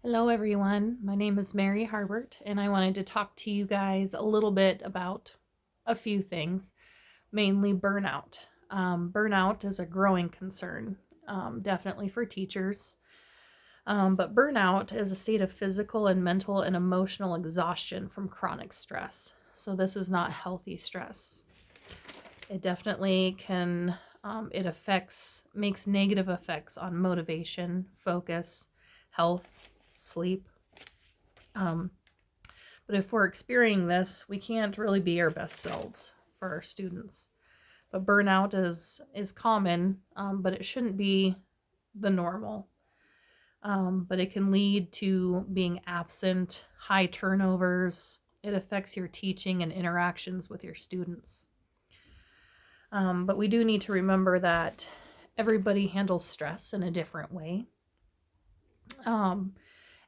Hello, everyone. My name is Mary Harbert, and I wanted to talk to you guys a little bit about a few things, mainly burnout. Burnout is a growing concern, definitely for teachers. But burnout is a state of physical and mental and emotional exhaustion from chronic stress. So, this is not healthy stress. It definitely can, makes negative effects on motivation, focus, health, sleep. Um, But if we're experiencing this, we can't really be our best selves for our students. But burnout is common, but it shouldn't be the normal. But it can lead to being absent, high turnovers. It affects your teaching and interactions with your students. But we do need to remember that everybody handles stress in a different way. Um,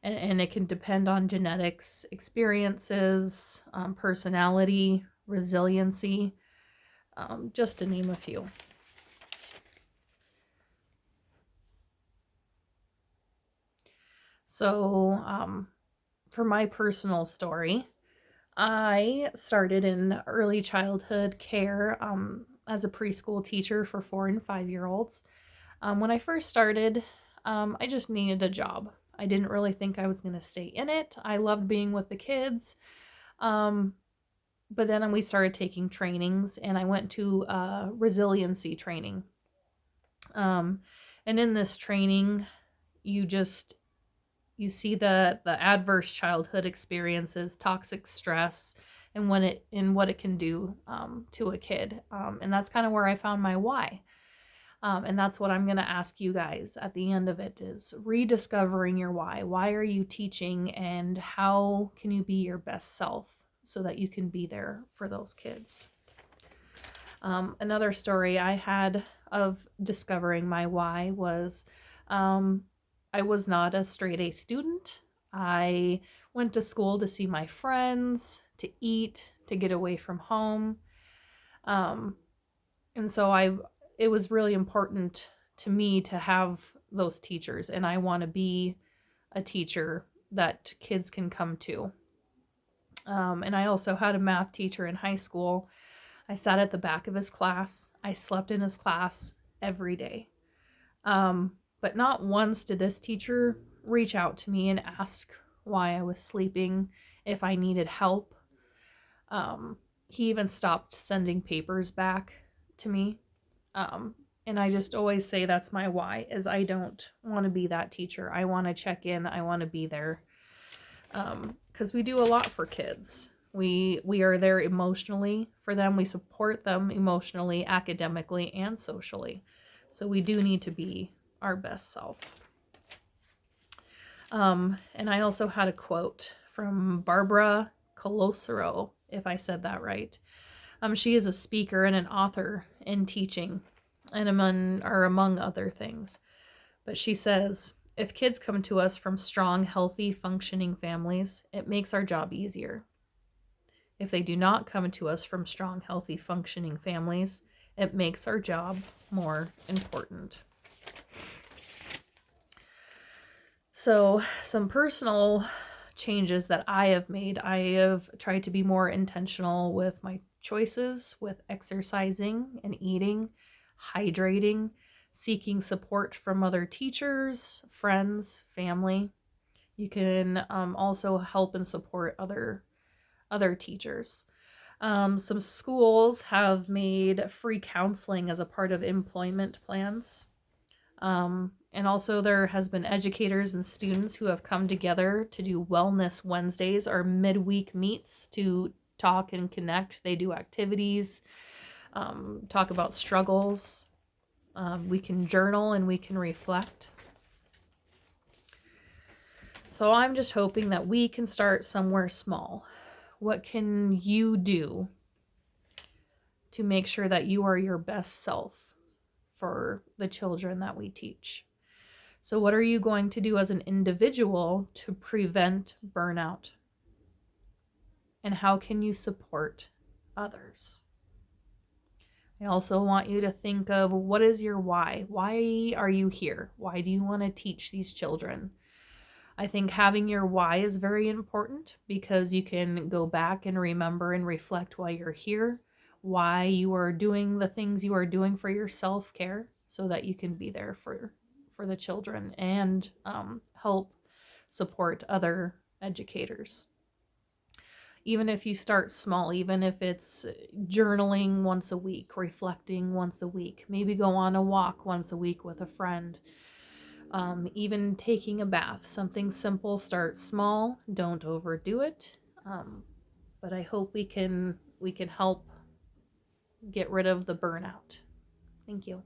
and it can depend on genetics, experiences, personality, resiliency, just to name a few. So, for my personal story, I started in early childhood care as a preschool teacher for 4 and 5 year olds. When I first started, I just needed a job. I didn't really think I was going to stay in it. I loved being with the kids. Um, but then we started taking trainings, and I went to resiliency training. Um, and in this training, you just you see the adverse childhood experiences, toxic stress, and what it can do to a kid. And that's kind of where I found my why. And that's what I'm going to ask you guys at the end of it is rediscovering your why. Why are you teaching, and how can you be your best self so that you can be there for those kids? Another story I had of discovering my why was um, I was not a straight A student. I went to school to see my friends, to eat, to get away from home. Um, and so it was really important to me to have those teachers, and I want to be a teacher that kids can come to. And I also had a math teacher in high school. I sat at the back of his class. I slept in his class every day. But not once did this teacher reach out to me and ask why I was sleeping, if I needed help. He even stopped sending papers back to me. Um, and I just always say that's my why, is I don't want to be that teacher. I want to check in. I want to be there. Because we do a lot for kids. We are there emotionally for them. We support them emotionally, academically, and socially. So we do need to be our best self. And I also had a quote from Barbara Colosero, if I said that right. She is a speaker and an author in teaching, and among other things. But she says, if kids come to us from strong, healthy, functioning families, it makes our job easier. If they do not come to us from strong, healthy, functioning families, it makes our job more important. So, some personal changes that I have made. I have tried to be more intentional with my choices, with exercising and eating, hydrating, seeking support from other teachers, friends, family. You can also help and support other teachers. Some schools have made free counseling as a part of employment plans. And also, there has been educators and students who have come together to do Wellness Wednesdays or midweek meets to talk and connect. They do activities, talk about struggles. We can journal and we can reflect. So I'm just hoping that we can start somewhere small. What can you do to make sure that you are your best self for the children that we teach? So, what are you going to do as an individual to prevent burnout? And how can you support others? I also want you to think of, what is your why? Why are you here? Why do you want to teach these children? I think having your why is very important because you can go back and remember and reflect why you're here, why you are doing the things you are doing for your self-care so that you can be there for the children and help support other educators. Even if you start small, even if it's journaling once a week, reflecting once a week, maybe go on a walk once a week with a friend, even taking a bath, something simple. Start small, don't overdo it. But I hope we can help get rid of the burnout. Thank you.